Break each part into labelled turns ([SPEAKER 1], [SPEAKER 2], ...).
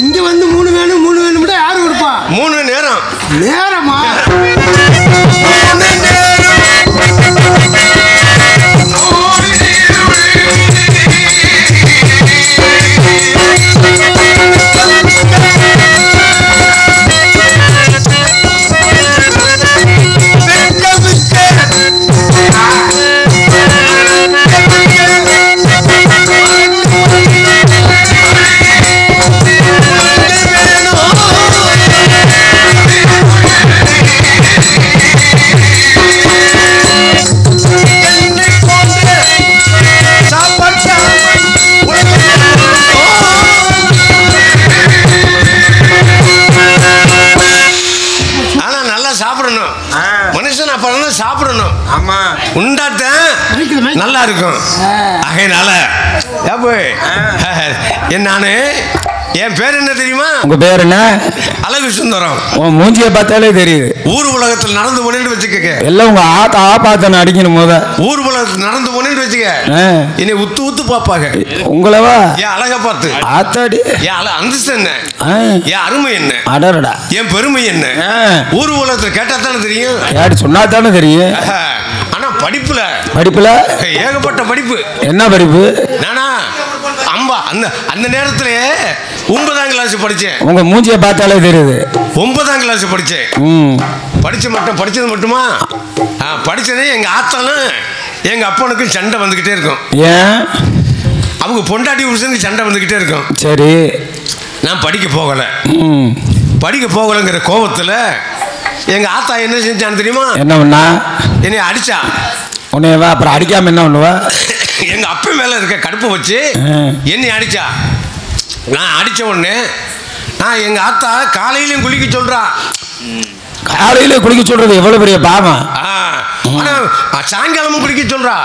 [SPEAKER 1] இங்க வந்து 3 வேணும் 3 வேணும்டா யாரு கொடுப்பா?
[SPEAKER 2] 3 நேரம்.
[SPEAKER 1] நேரமா?
[SPEAKER 2] சாப்பிடணும். ஆமா, உண்டாத்தான் நல்லா இருக்கும். ஆகையினால நானு என் பேர் என்ன தெரியுமா?
[SPEAKER 3] உங்க பேர் என்ன?
[SPEAKER 2] அழகு சுந்தரம்.
[SPEAKER 3] உன் மூஞ்சியை பார்த்தாலே தெரியுது.
[SPEAKER 2] ஊர் உலகத்தில் நடந்து போனேன்னு வச்சுக்க.
[SPEAKER 3] எல்லாம் உங்க ஆத்தான அடிக்கணும் போத.
[SPEAKER 2] ஊர் உலகத்தில் நடந்து போனேன்னு வச்சுக்க. என்னை உத்து உத்து பாப்பாங்க.
[SPEAKER 3] உங்களவா?
[SPEAKER 2] என் அழக பார்த்து
[SPEAKER 3] ஆத்தாடி.
[SPEAKER 2] என் அந்தஸ்து என்ன, என் அருமை என்ன,
[SPEAKER 3] அடடா
[SPEAKER 2] என் பெருமை என்ன ஊர் உலகத்தில் கேட்டா தானே தெரியும்.
[SPEAKER 3] யாரு சொன்னா தானே தெரியும்.
[SPEAKER 2] ஆனா படிப்புல ஏகப்பட்ட படிப்பு. என்ன
[SPEAKER 3] படிப்பு?
[SPEAKER 2] நானா அந்த நேரத்துல 9ஆம் கிளாஸ் படிச்சேன்.
[SPEAKER 3] உங்க மூஞ்சியை பார்த்தாலே தெரியுது.
[SPEAKER 2] 9ஆம் கிளாஸ் படிச்சேன். படிச்சது மட்டுமா? படிச்சதே எங்க ஆத்தாலும் எங்க அப்பனுக்கும் சண்டை வந்துகிட்டே இருக்கும்.
[SPEAKER 3] ஏன்?
[SPEAKER 2] அவங்க பொண்டாட்டி புருஷனுக்கு சண்டை வந்துகிட்டே இருக்கும்.
[SPEAKER 3] சரி,
[SPEAKER 2] நான் படிக்க போகலைங்கிற கோபத்துல எங்க ஆத்தா என்ன செஞ்சான்னு தெரியுமா?
[SPEAKER 3] என்ன பண்ணா?
[SPEAKER 2] என்னை அடிச்சா.
[SPEAKER 3] உன்னையவா? அப்புறம் அடிக்காம என்ன பண்ணுவா?
[SPEAKER 2] எங்க அப்பா மேல இருக்க கடுப்பு வச்சு என்னை அடிச்சா. நான் அடிச்ச உடனே எங்க ஆத்தா காலையிலும் குளிக்க சொல்றா.
[SPEAKER 3] காலையில குளிக்க சொல்றது எவ்வளவு பெரிய பாவம்.
[SPEAKER 2] சாயங்காலமும் குளிக்க சொல்றா.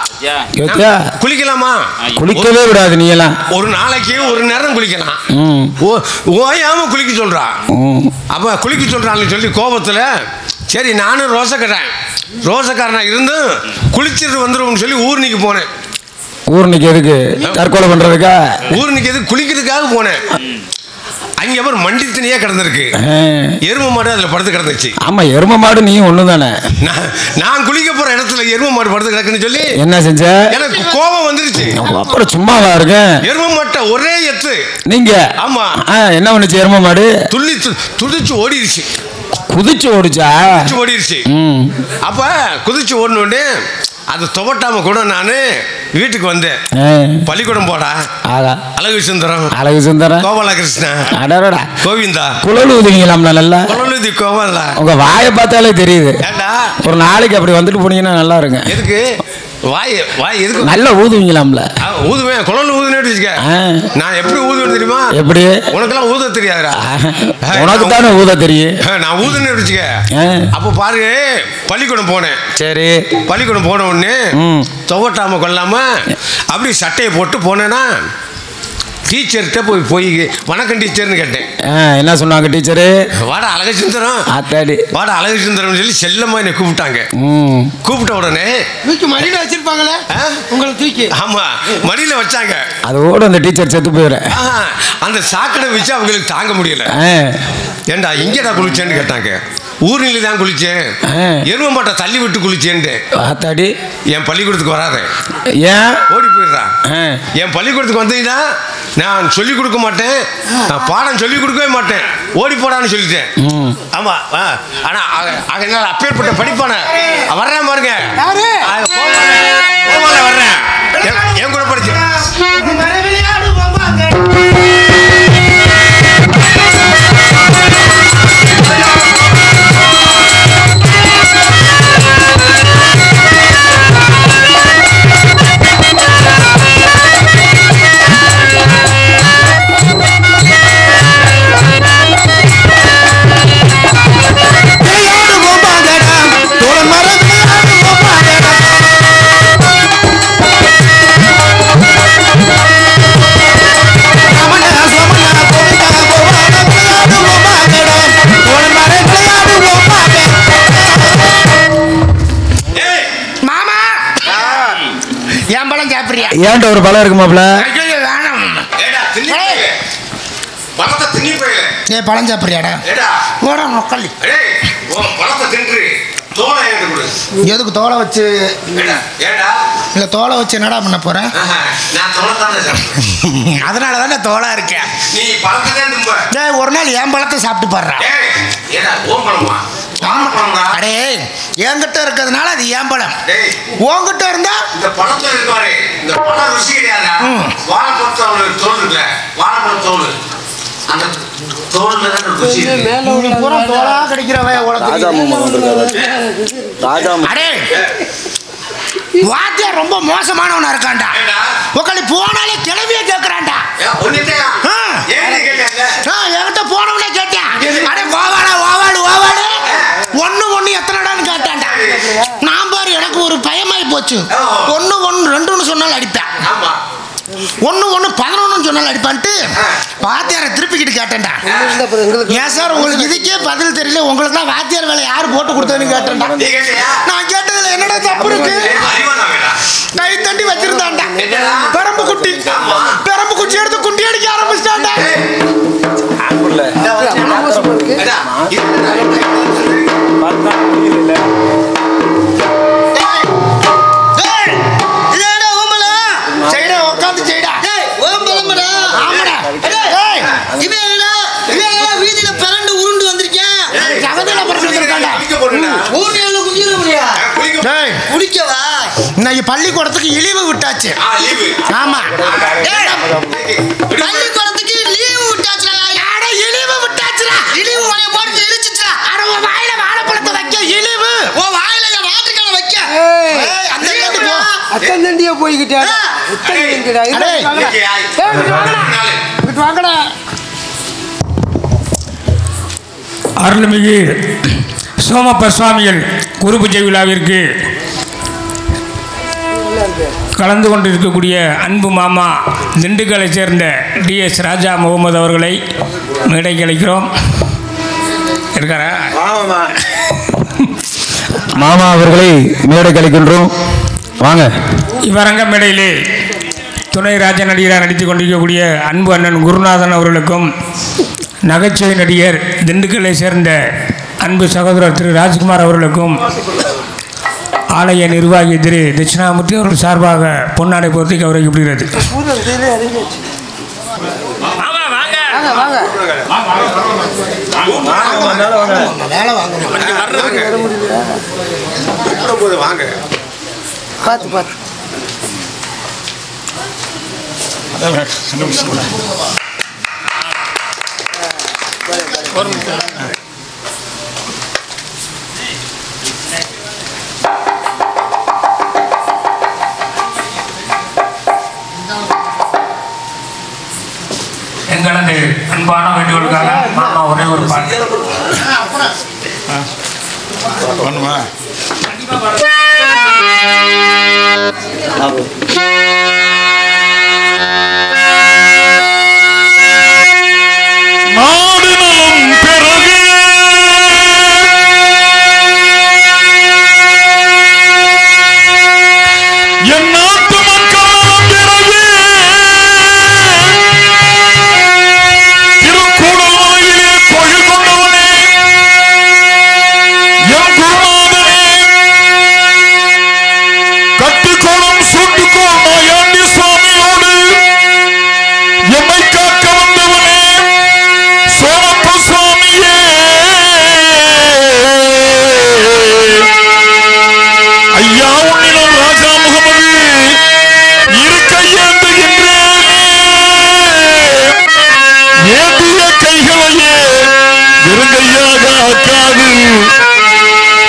[SPEAKER 2] குளிக்கலாமா?
[SPEAKER 3] குளிக்கவே விடாது. நீ எல்லாம்
[SPEAKER 2] ஒரு நாளைக்கு ஒரு நேரம் குளிக்கலாம். ஓயாம குளிக்க சொல்றா. அப்ப குளிக்க சொல்றான்னு சொல்லி கோபத்துல சரி நானும் ரோசக்காரனா இருந்து குளிச்சிட்டு வந்துடும் சொல்லி ஊர்னிக்கு போனேன்.
[SPEAKER 3] ஊர்னிக்கு எதுக்கு? தற்கொலை பண்றதுக்கா? ஊர்னிக்கு
[SPEAKER 2] எதுக்கு? குளிக்கிறதுக்காக போனேன். அங்க ஒரு மண்டி தனியா கிடந்திருக்கு. எரும மாடு அதுல படுத்து கிடந்துச்சு.
[SPEAKER 3] ஆமா, எரும மாடு நீ ஒண்ணுதானே.
[SPEAKER 2] நான் குளிக்க போற இடத்துல எரும மாடு படுத்து கிடக்குன்னு சொல்லி
[SPEAKER 3] என்ன செஞ்ச?
[SPEAKER 2] எனக்கு கோபம் வந்துருச்சு.
[SPEAKER 3] அப்புறம் சும்மாவா இருக்க?
[SPEAKER 2] எரும மாட்டை ஒரே எத்து.
[SPEAKER 3] நீங்க? ஆமா. என்ன பண்ணுச்சு எரும மாடு? துடிச்சு ஓடிடுச்சு. குதிச்சு ஓடிருச்சு. அப்ப குதிச்சு ஓடனோடனே அது துவட்டாம கூட நானு வீட்டுக்கு வந்தேன். பள்ளிக்கூடம் போடா. அழகு சுந்தரம் கோபாலகிருஷ்ணன் கோவிந்தா குழல் ஊதிங்களாம். நல்லா
[SPEAKER 2] குழல் ஊதி கோபால.
[SPEAKER 3] உங்க வாயை பார்த்தாலே தெரியுது. ஒரு நாளைக்கு அப்படி வந்துட்டு போனீங்கன்னா நல்லா இருங்க.
[SPEAKER 2] எதுக்கு வாய் எதுக்கு?
[SPEAKER 3] நல்லா ஊதுவீங்களாம்ல?
[SPEAKER 2] ஊதுவேன். குழல் ஊதுனே வச்சுக்க. நான் எப்படி ஊதுவேன் தெரியுமா? எப்படி? உனக்கெல்லாம் ஊத தெரியாதுடா.
[SPEAKER 3] உனக்கு தானே ஊத தெரியும்.
[SPEAKER 2] நான் ஊதுனே வச்சுக்க. அப்ப பாருங்க, பள்ளிக்கூடம் போனேன். சரி, பள்ளிக்கூடம் போன உடனே துவட்டாம கொள்ளாம அப்படி சட்டையை போட்டு போனேன்னா டீச்சர்கிட்ட போய் வணக்கம் டீச்சர்னு கேட்டேன்.
[SPEAKER 3] என்ன சொன்னாங்க டீச்சரு?
[SPEAKER 2] வாடா அழகு சுந்தரம், வாடா அழகு சுந்தரம் சொல்லி செல்லமா என்னை கூப்பிட்டாங்க. கூப்பிட்ட உடனே
[SPEAKER 1] தூக்கி மடியில வச்சிருப்பாங்களே உங்களை தூக்கி.
[SPEAKER 2] ஆமா, மடியில வச்சாங்க.
[SPEAKER 3] அதோட அந்த டீச்சர் செத்து போயிடுற.
[SPEAKER 2] அந்த சாக்கடை வச்சு அவங்களுக்கு தாங்க முடியல. ஏண்டா இங்கடா குளிச்சேன்னு கேட்டாங்க. ஊர்நிலை தான் குளிச்சேன். எரும மாட்டை தள்ளி விட்டு குளிச்சேன்ட்டு. என் பள்ளிக்கூடத்துக்கு வராத. ஏன்? ஓடி போயிடுறா. என் பள்ளிக்கூடத்துக்கு வந்தீங்கன்னா நான் சொல்லிக் கொடுக்க மாட்டேன், நான் பாடம் சொல்லிக் கொடுக்கவே மாட்டேன், ஓடி போடான்னு சொல்லிட்டேன். ஆமா. ஆனா அதனால அப்பேற்பட்ட படிப்பான வர்றேன் பாருங்க. வர்றேன் என் கூட படிச்சு
[SPEAKER 3] ஏன்ட்ட ஒரு பழம் இருக்குமாப்ல?
[SPEAKER 2] பழத்தை தின்னி போயில.
[SPEAKER 1] ஏய் பழம் சாப்பிட்றியாடா?
[SPEAKER 2] ஏடா
[SPEAKER 1] ஓடா நொக்கல்லி.
[SPEAKER 2] ஏய் உன் பழத்தை தின்று தோலை என்கிட்ட கொடு.
[SPEAKER 1] எதுக்கு தோலை வச்சு?
[SPEAKER 2] ஏடா
[SPEAKER 1] இல்லை தோலை வச்சு என்னடா பண்ண போகிறேன்?
[SPEAKER 2] நான் தோலை தானே சாப்பிட்றேன்.
[SPEAKER 1] அதனால தானே தோலா இருக்கேன்.
[SPEAKER 2] நீ பழத்தை தான் தும்ப.
[SPEAKER 1] டேய் ஒரு நாள் என் பழத்தை சாப்பிட்டு பாடுறா.
[SPEAKER 2] ஏடா ஓம் பழமா?
[SPEAKER 1] அடே என்கிட்ட இருக்கிறதுனால அது ஏன் பழம். உன்கிட்ட இருந்தா
[SPEAKER 2] இந்த பழத்துல இருக்காரு. இந்த பழம் ருசி கிடையாதா? வாழைப்பழத்தோடு தோல் இருக்குல்ல, வாழைப்பழ தோல், அந்த தோல்ல தான் ருசி.
[SPEAKER 1] பூரா தோலா கிடைக்கிறவன் அடே வாத்தியார் ரொம்ப மோசமானவனா இருக்கான்டா. உக்காளி போனாலே கிளவிய கேட்கறான்டா. என்கிட்ட போனவனே கேட்டேன். அடே ஓவாளா ஓவாளு ஓவாளு ஒண்ணு எத்தனைடான்னு கேட்டான்டா. நான் பாரு எனக்கு ஒரு பயமாயி போச்சு. 1 1 2 சொன்னாலும் அடிப்பேன். 1 1 11 சொன்னாலும் அடிப்பான்ட்டு வாத்தியாரை திருப்பிக்கிட்டு கேட்டேன்டா. ஏன் சார் உங்களுக்கு இதுக்கே பதில் தெரியல, உங்களுக்கு தான் வாத்தியார் வேலை யாரு போட்டு கொடுத்ததுன்னு கேட்டேன்டா. நான் கேட்டதுல என்னடா தப்பு இருக்கு? கை தண்டி வச்சிருந்தான்டா. பெரம்பு குட்டி எடுத்து குண்டி அடிக்க ஆரம்பிச்சிட்டான்டா. பள்ளிக்கூடத்துக்கு இழிவு விட்டாச்சு. ஆமா பள்ளிக்கூடத்துக்கு லீவு விட்டாச்சுடா. யாரோ இழிவு விட்டாச்சுடா. இழிவு உடைய போட்டு இழிச்சுடா. அட உன் வாயில வாழைப்பழத்தை வைக்க இழிவு. உன் வாயில வாட்டுக்கான வைக்க. ஏய் அந்த கேட்டு போ. அத்தந்தண்டியா போய்கிட்டாடா. உத்தங்கிடா. இங்க வாங்கடா.
[SPEAKER 4] அருள்மிகு சோமப்ப சுவாமிகள் குரு பூஜை விழாவிற்கு கலந்து கொண்டிருக்கக்கூடிய அன்பு மாமா திண்டுக்கலை சேர்ந்த DS ராஜா முகமது அவர்களை மேடைக்கு அழைக்கிறோம். இருக்காரா
[SPEAKER 3] மாமா அவர்களை மேடைக்கு அழைக்கின்றோம். வாங்க.
[SPEAKER 4] இவ்வரங்க மேடையிலே துணை ராஜ நடிகராக நடித்து கொண்டிருக்கக்கூடிய அன்பு அண்ணன் குருநாதன் அவர்களுக்கும், நகைச்சுவை நடிகர் திண்டுக்கலை சேர்ந்த அன்பு சகோதரர் திரு ராஜ்குமார் அவர்களுக்கும், ஆலய நிர்வாகி திரு தட்சிணாமூர்த்தி அவர்கள் சார்பாக பொன்னாடை போர்த்தி கௌரவிக்கப்படுகிறது. எங்களது அன்பான வேண்டுகோளுக்காக மாமா ஒரே ஒரு பாட்டு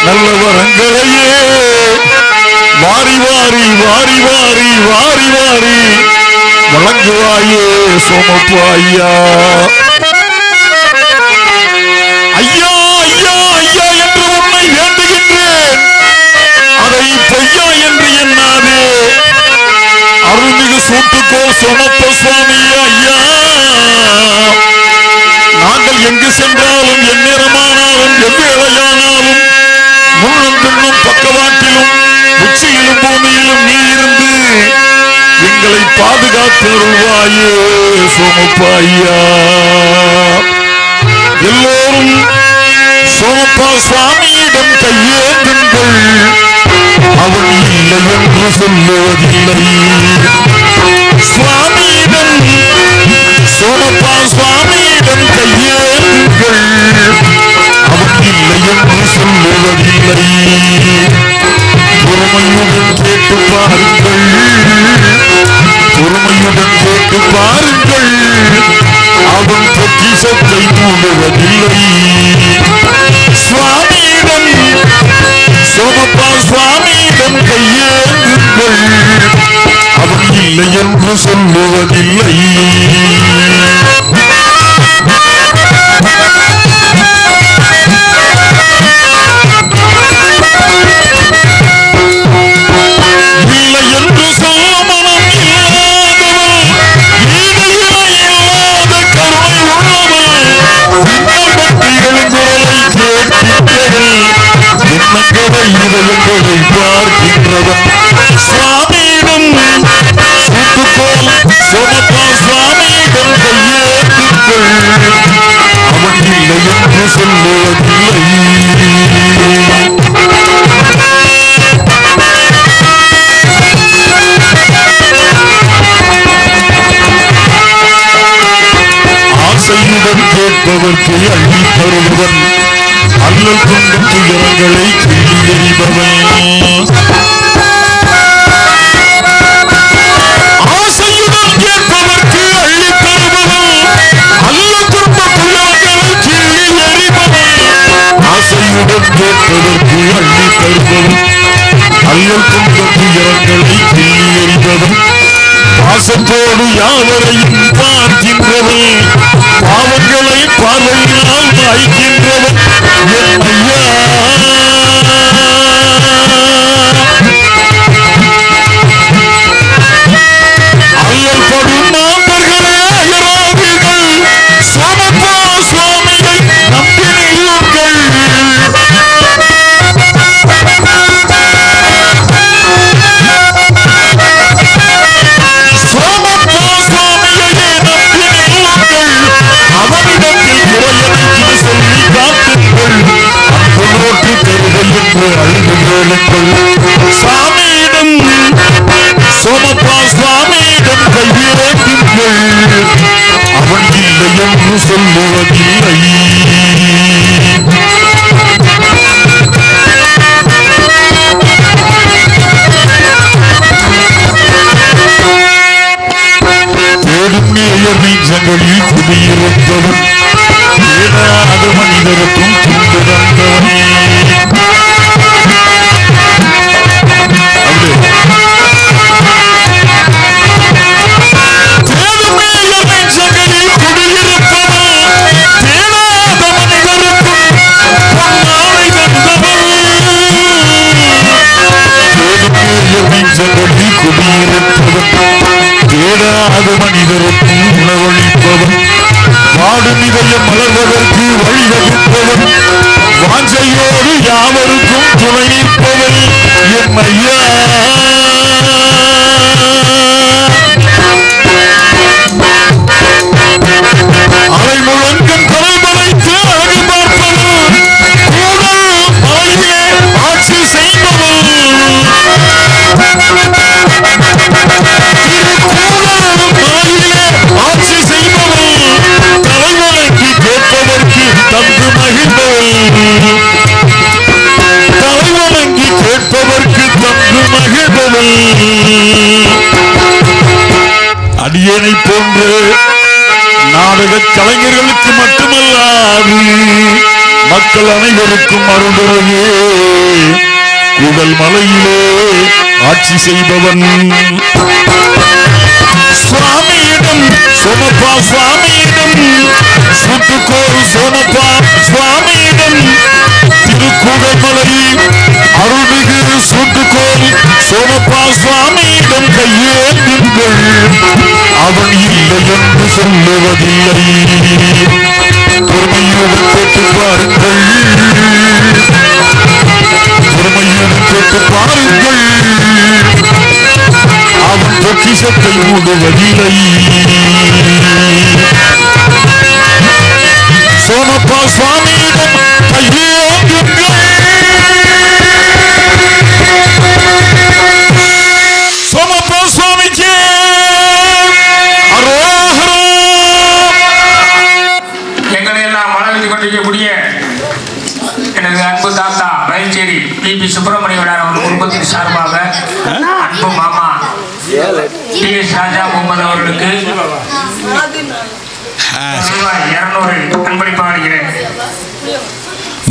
[SPEAKER 5] நல்ல வரங்களையே வாரி வாரி வாரி வாரி வாரி வாரி வழங்குவாயே சோமப்பா ஐயா. ஐயா ஐயா ஐயா என்று உன்னை வேண்டுகின்றேன், அதை பொய்யா என்று எண்ணாதே. அருள்மிகு சூட்டுக்கோள் சோமப்ப சுவாமி ஐயா, நாங்கள் எங்கு சென்றாலும் எந்நேரமானாலும் எவ்வேளையானாலும் முன்னும் பின்னும் பக்கவாட்டிலும் உச்சியிலும் பூமியிலும் நீ இருந்து எங்களை பாதுகாத்தருள்வாயே சோமப்பாயா. எல்லோரும் சோமப்பா சுவாமியிடம் கையேந்துங்கள், அவன் இல்லை என்று சொல்லுவதில்லை. சுவாமியிடம் சோமப்பா சுவாமியிடம் கையேந்துங்கள், அவன் இல்லை என்று சொல்லுவதில்லை. பொறுமையுடன் கேட்டு பாருங்கள், பொறுமையுடன் கேட்டு பாருங்கள், அவன் பொக்கிஷத்தை மூடுவதில்லை. சுவாமியிடம் சோமப்பா சுவாமியிடம் கையேந்துங்கள், அவன் இல்லை என்று சொல்லுவதில்லை. இல்லை என்று சொல்ல மனம் இல்லாதவன், ஈடையில்லாத கருணை உள்ளவன், பக்திகளின் குரலை கேட்கின்றவன், எண்ணங்களை இதயங்களை பார்க்கின்றவன். சுவாமியிடம் சூட்டுக்கோள் சோமப்பா சுவாமியிடம் கையேந்துங்கள், அவன் இல்லை என்று சொல்லுவதில்லை. ஆசையுடன் கேட்பவர்க்கு அள்ளி தருபவன், அல்லல் கொண்ட துயரங்களை கிள்ளி எறிபவன். ஆசையுடன் கேட்பவர்க்கு அள்ளி தருபவன், அல்லல் கொண்ட துயரங்களை கிள்ளி எறிபவன். ஆசையுடன் கேட்பவர்க்கு அள்ளி தருபவன், அல்லல் கொண்ட துயரங்களை கிள்ளி எறிபவன். பாசத்தோடு யாவரையும் பார்க்கின்றவன், பாவங்களை பார்வையினால் மாய்க்கின்றவன் என் ஐயா. அல்லல் படும் மாந்தர்களே அயராதீர்கள், சோமப்பா சுவாமியை நம்பி நில்லுங்கள். சோமப்பா சுவாமியையே நம்பி நில்லுங்கள், அவனிடத்தில் குறையனைத்து சொல்லி காட்டுங்கள், அன்பு நோக்கி தருகை என்று அழுது கேளுங்கள். சாமியிடம் சோமப்பா சுவாமியிடம் கையேந்துங்கள், அவன் இல்லை என்று சொல்லுவதில்லை. தேடும் நேயர் நெஞ்சங்களில் குடியிருப்பவன், தேடாத மனிதருக்கும் துண்டு தந்தவனே. தேடும் நேயர் நெஞ்சங்களில் குடியிருப்பவன், தேடாத மனிதருக்கும் பொன்னாடை தந்தவன். தேடும் நேயர் நெஞ்சங்களில் குடியிருப்பவன், தேடாத மனிதருக்கும் உணவளிப்பவன், வாடும் இதயம் மலர்வதற்கு வழிவகுப்பவன், வாஞ்சையோடு யாவருக்கும் துணை நிற்பவன் என் ஐயா. அலை முழங்கும் கடல் மலைத்து அழகு பார்ப்பவன், கூடல் மலையிலே ஆட்சி செய்பவன், ஆட்சி செய்பவன், தலைவனுக்கு கேட்பதற்கு தந்து மகிழ்ந்தவன், தலைவனுக்கு கேட்பதற்கு தந்து மகிழ்ந்தவன். அடியனை போன்று நாடக கலைஞர்களுக்கு மட்டுமல்லாது மக்கள் அனைவருக்கும் அருள்வரவே கூடல் மலையிலே ஆட்சி செய்பவன். சுவாமியிடம் சோமப்பா சுவாமியிடம் சுட்டுக்கோள் சோமப்பா சுவாமியிடம் திருக்கூடமலை அருள்மிகு சுட்டுக்கோள் சோமப்பா சுவாமியிடம் கையேந்துங்கள், அவன் இல்லை என்று சொல்லுவதில்லை. பொறுமையுடன் கேட்டு பாருங்கள், பொறுமையுடன் கேட்டு பாருங்கள், அவன் பொக்கிஷத்தை மூடு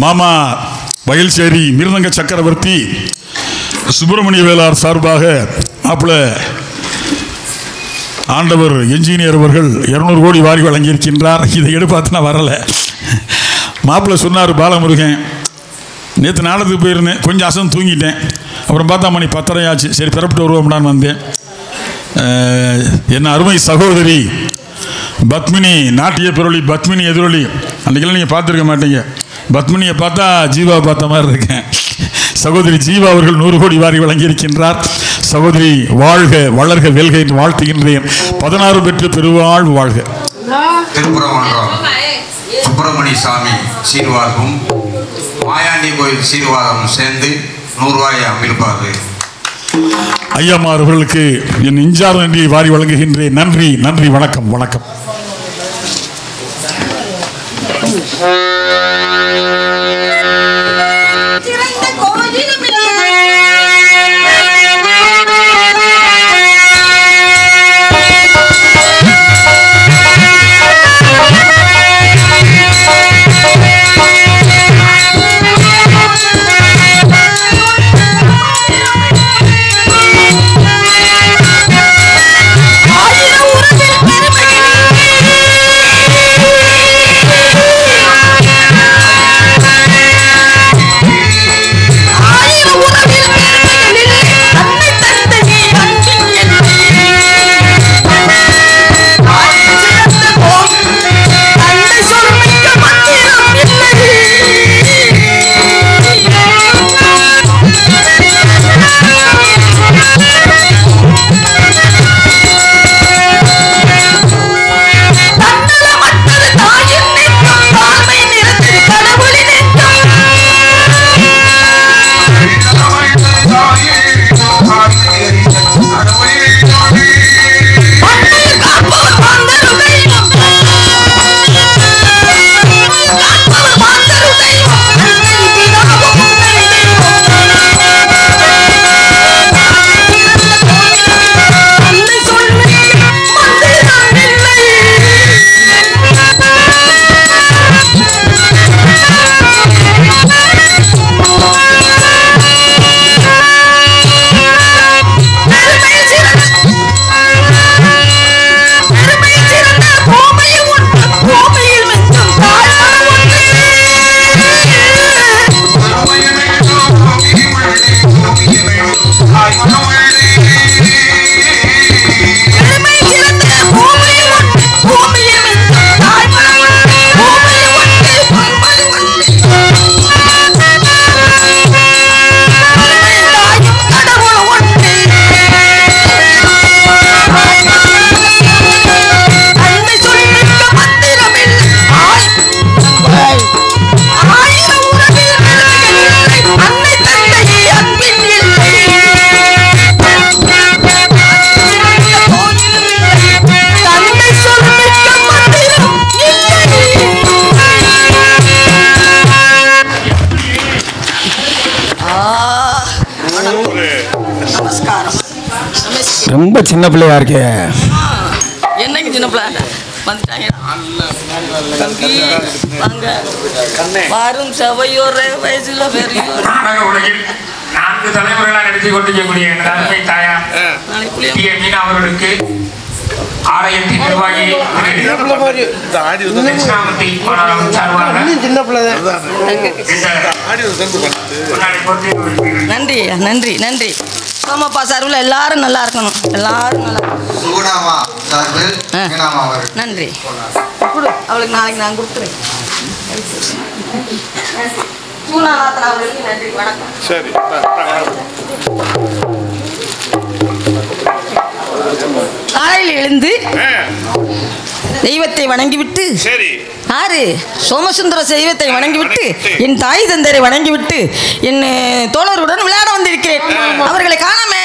[SPEAKER 5] மாமா வயல்சேரி மிருதங்க சக்கரவர்த்தி சுப்பிரமணிய வேளார் சார்பாக மாப்பிள்ள ஆண்டவர் என்ஜினியர் அவர்கள் 200 கோடி வாரி வழங்கியிருக்கின்றார். இதை எடுப்பாத்து நான் வரலை. மாப்பிள்ளை சொன்னார் பாலமுருகன், நேற்று நாடகத்துக்கு போயிருந்தேன், கொஞ்சம் அசந்து தூங்கிட்டேன். அப்புறம் பார்த்தா மணி 10:30 ஆச்சு. சரி பிறப்பிட்டு வருவோம்டான்னு வந்தேன். என்ன அருமை சகோதரி பத்மினி, நாட்டிய பிறொலி பத்மினி எதிரொலி, அன்றைக்கெல்லாம் நீங்கள் பார்த்துருக்க மாட்டீங்க. பத்மினியை பார்த்தா ஜீவாவை பார்த்த மாதிரி இருக்கேன். சகோதரி ஜீவா அவர்கள் 100 கோடி வாரி வழங்கியிருக்கின்றார். சகோதரி வாழ்க வளர்க வெல்க என்று வாழ்த்துகின்றேன். 16 பெற்று பெருவாழ்வு வாழ்க.
[SPEAKER 6] திருப்புறமன்றம் சுப்பிரமணிய சாமி சீர்வாதமும் மாயாண்டி கோயில் சீர்வாதமும் சேர்ந்து 100 ரூபாய் அம்பிருப்பாரு.
[SPEAKER 5] ஐயம்மார் அவர்களுக்கு என் நெஞ்சார்ந்த நன்றியை வாரி வழங்குகின்றேன். நன்றி நன்றி, வணக்கம் வணக்கம்.
[SPEAKER 3] ரொம்ப சின்ன பிள்ளையா இருக்கே.
[SPEAKER 7] என்னைக்கு சின்ன பிள்ளை வந்துட்டாங்க. வரும் சபையோர் வயசுல பெரியோர்
[SPEAKER 4] உலகில் 4 தலைமுறைகளாக நடத்தி கொண்டிருக்கக்கூடிய எனது அருமை தாயார் மீனா அவர்களுக்கு ஆலயத்தின் நிர்வாகி தட்சிணாமூர்த்தி
[SPEAKER 7] நன்றி நன்றி நன்றி. சோமப்பா சார்பில் எல்லாரும் நல்லா இருக்கணும், எல்லாரும் நல்லா நன்றி. அவளுக்கு நாளைக்கு நான் கொடுத்துறேன். நன்றி, வணக்கம்.
[SPEAKER 5] சரி,
[SPEAKER 7] காலையில் எழுந்து தெய்வத்தை வணங்கிவிட்டு, யாரு சோமசுந்தர தெய்வத்தை வணங்கிவிட்டு, என் தாய் தந்தரை வணங்கிவிட்டு என் தோழருடன் விளையாட வந்திருக்கிறேன். அவர்களை காணாமே.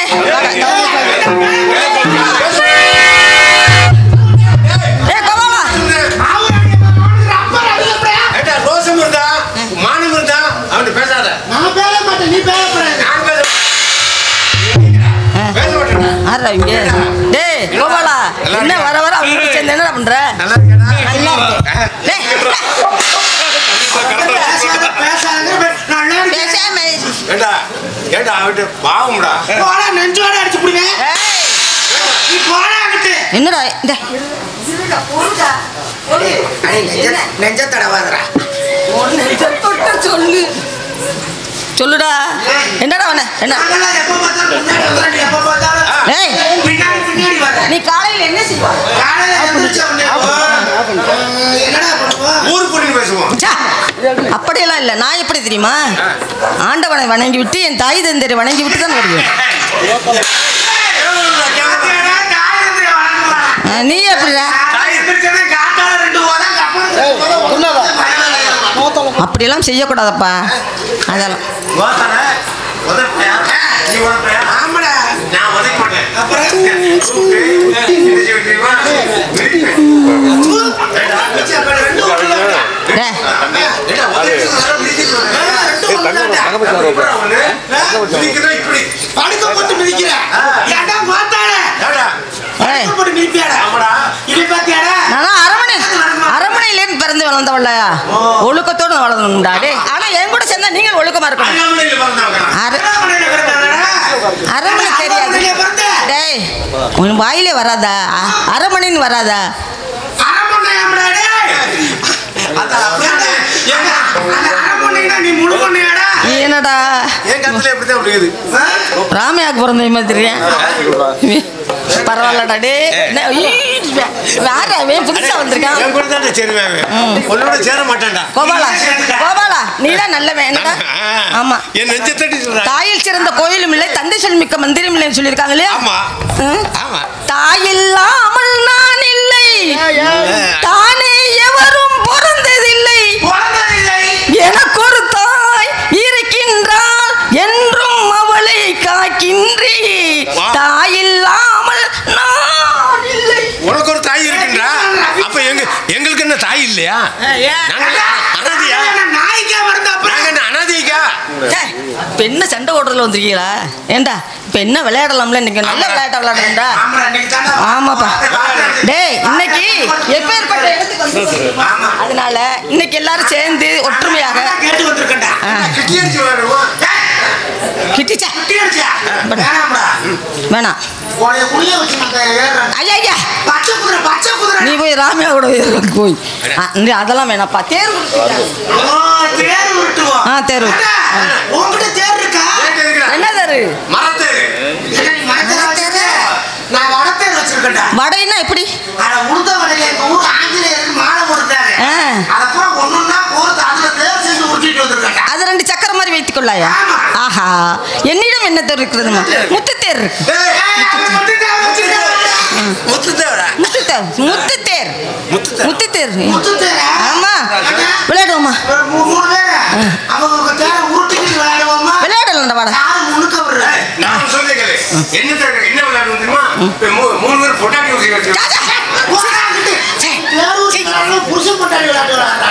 [SPEAKER 7] டேய் கோபாலா, என்ன வர வர அவங்க சேர்ந்து என்ன பண்ற?
[SPEAKER 1] நெஞ்ச தடவாதரா
[SPEAKER 7] சொல்லு சொல்லுடா. என்னடா அவன என்ன நீ காலையில் என்ன செய்வா? அப்படியெல்லாம் இல்லை. நான் எப்படி தெரியுமா, ஆண்டவனை வணங்கி விட்டு என் தாய் தந்தரை வணங்கி விட்டு தான் வருவேன். நீ எப்படிடா? அப்படியெல்லாம் செய்யக்கூடாதப்பா. அதெல்லாம் அரமனையிலேருந்து பிறந்து வளர்ந்தவள்ளையா, ஒழுக்கத்தோடு வளர்ந்தா. ஆனா என் கூட சேர்ந்தா நீங்கள் ஒழுக்கமா இருக்கணும். அரமனை தெரியாது டேய், உன் வாயிலே வராதா? அரமனைன்னு வராதா? என்னடா ராமையாக்கு பிறந்த மாதிரி பரவாயில்லடா. டே புதுசா வந்திருக்கான். கோபாலா கோபாலா நீதான் நல்லவன். என்னடா? ஆமா, தாயில் சிறந்த கோயிலும் இல்லை, தந்தை சொல் மிக்க மந்திரம் இல்லைன்னு சொல்லியிருக்காங்க இல்லையா? தாயில்லாமல் நான் இல்லை, தானே எவரும் பிறந்ததில்லை, எனக்கு ஒரு தாய் இருக்கின்றாள் என்றும் அவளை காக்கின்றே, தாயில்லாமல் நான் இல்லை.
[SPEAKER 2] உனக்கு ஒரு தாய் இருக்கின்றா? அப்ப எங்களுக்கு என்ன தாய் இல்லையா?
[SPEAKER 7] இப்ப என்ன சண்டை ஓடுறதுல வந்திருக்கீங்களா? ஏண்டா இப்ப என்ன விளையாடலாம்ல? இன்னைக்கு நல்ல விளையாட்ட விளையாடுறா. ஆமாப்பா டேய், இன்னைக்கு எப்பேற்பட்ட இடத்துக்கு வந்து, அதனால இன்னைக்கு எல்லாரும் சேர்ந்து ஒற்றுமையாக வேணாம். நீ போய் ராமியாவோட போய் அதெல்லாம் வேணாப்பா. தேர் தேர் என்ன தேரு? வடைன்னா எப்படி? அது ரெண்டு சக்கர மாதிரி வைத்துக் கொள்ளாயா? ஆஹா, என்னிடம் என்ன தேர் இருக்கிறது? முத்து தேர் இருக்கு. ஆமா, விளையாடுவோமா? விளையாடலாம் வாடா.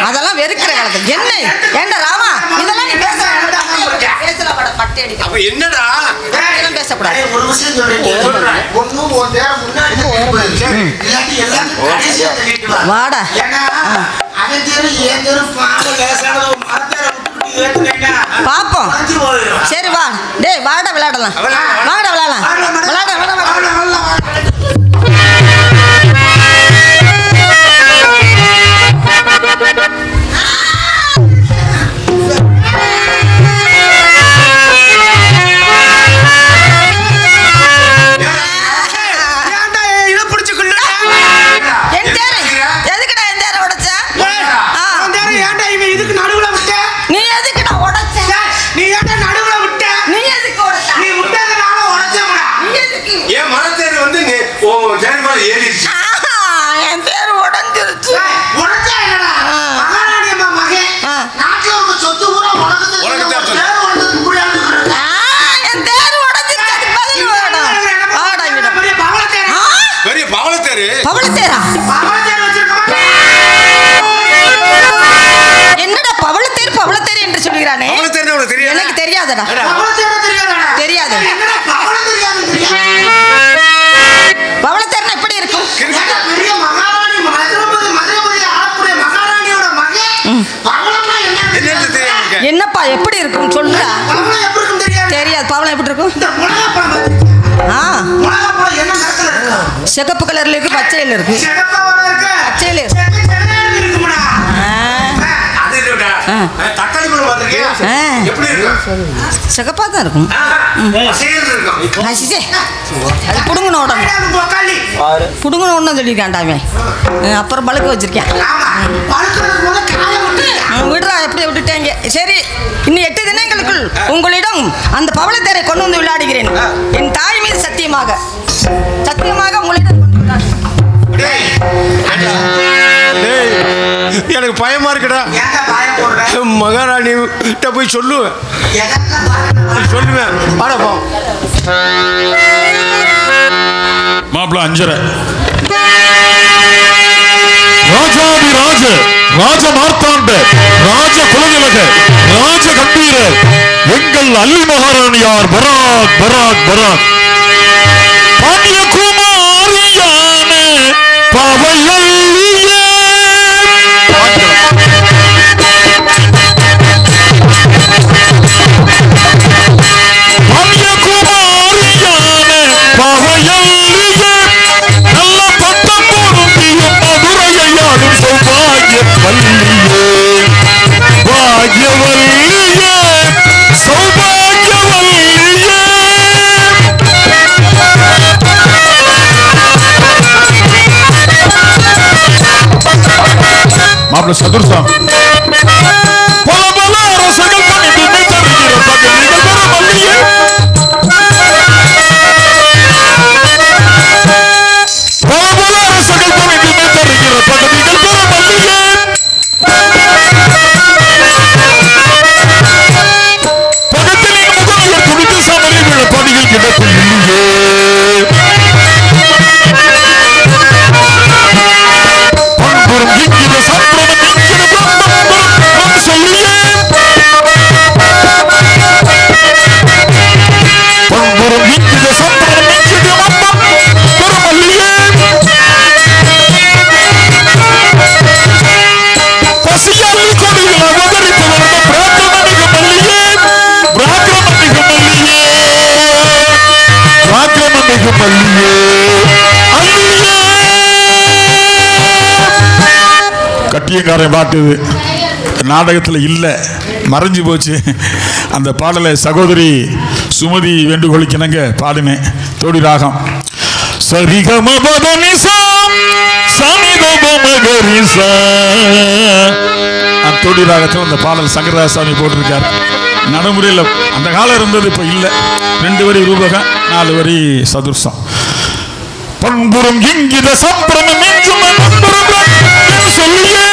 [SPEAKER 7] அதெல்லாம் வெறுக்கிற காலத்துக்கு என்ன? ஏண்டா ராமா, இதெல்லாம் நீ
[SPEAKER 2] என்னடா
[SPEAKER 7] பேசக்கூடாது. வாடா பாப்போம். சரி வா டேய், வாடா விளையாடலாம். வாடா விளையாடலாம். விளையாட என் பேர் உடஞ்சிருச்சு. என்னடா பவளத்தேர் பவளத்தேர் என்று சொல்கிறானே? எனக்கு தெரியாதடா. தெரியாது. பவளத்தேர்னா எப்படி இருக்கும்? என்னப்பா எப்படி இருக்கும் சொல்லுடா. தெரியாது. பவளம் எப்படி இருக்கும்? சிகப்பு கலர்ல இருக்கு, பச்சையில இருக்கு. பச்சையில
[SPEAKER 1] இருக்கும்டா. அது இல்லடா. தக்காளி பழம் பாத்திருக்கியா? எப்படி இருக்கும்?
[SPEAKER 7] சிகப்பா தான் இருக்கும்.
[SPEAKER 1] சேர் இருக்கும்.
[SPEAKER 7] ஆசிச்சே. அது புடுங்கன உடனே.
[SPEAKER 1] தக்காளி.
[SPEAKER 7] புடுங்கன உடனே சொல்லிருக்கான்டாமே. அப்புறம் பழுக்க வச்சிருக்கேன்.
[SPEAKER 1] ஆமா. பழுக்கிறது போல காய விட்டு.
[SPEAKER 7] விடுறா, எப்படி விட்டுட்டேங்க. சரி, இன்னும் 8 தினங்களுக்குள் உங்களிடம் அந்த பவளத்தேரை கொண்டு வந்து விளையாடுகிறேன். என் தாய் மீது சத்தியமாக உங்களிடம் கொண்டு விளையாடுகிறேன்.
[SPEAKER 2] எனக்கு பயமா இருக்குடா. மகாராணி கிட்ட போய் சொல்லுவேன்.
[SPEAKER 5] மாப்பிள்ள 5:30 ராஜாதி ராஜ ராஜ மார்த்தாண்ட ராஜ குலதிலக ராஜ கம்பீர எங்கள் அல்லி மகாராணியார் பராக் பராக் பராக் பாண்டிய குமாரியான பவையல்லியே பாண்டிய குமாரியான பவையல்லியே நல்ல பட்டம் பொருந்தியும் மதுரையாடும் சௌபாகிய வல்லியே பாக்யவல்லியே சௌபாகியவல்லியே. மாப்பிள்ள சதுர்சம் பல பல அரசர்கள் பணிந்து தருகிற பகுதிகள் பெற மல்லியே பல பல அரசர்கள் பணிந்து தருகிற பகுதிகள் பெற மல்லியே பகத்திலின் முதலையர் துணித்து சமரி விழ படிகள் கிடக்கும் இல்லையே பண்புறும் இங்கித சம்பிரமம் இங்கித பிரம்மம் சொல்லியே பண்புறும் இங்கித சம்பிரமம் இங்கித மம்மம் பெருமல்லியே பசியால் கொடியில் அவதரித்து வந்த பிராக்கிரமணிக மல்லியே பிராக்கிரமணிக மல்லியே பிராக்கிரமணிக மல்லியே அல்லியே. கட்டியங்காரன் பாட்டுது நாடகத்தில் இல்லை, மறைஞ்சு போச்சு. அந்த பாடலை சகோதரி சுமதி வேண்டுகோளுக்கிணங்க பாடினேன். தோடி ராகம் தோடி ராகத்தில் அந்த பாடல் சங்கரதாசாமி போட்டிருக்கார். நடைமுறையில் அந்த காலம் இருந்தது, இப்போ இல்லை. 2 வரி ரூபகம், 4 வரி சதுர்சம். பண்புறும் இங்கித சம்பிரமம் சொல்லியே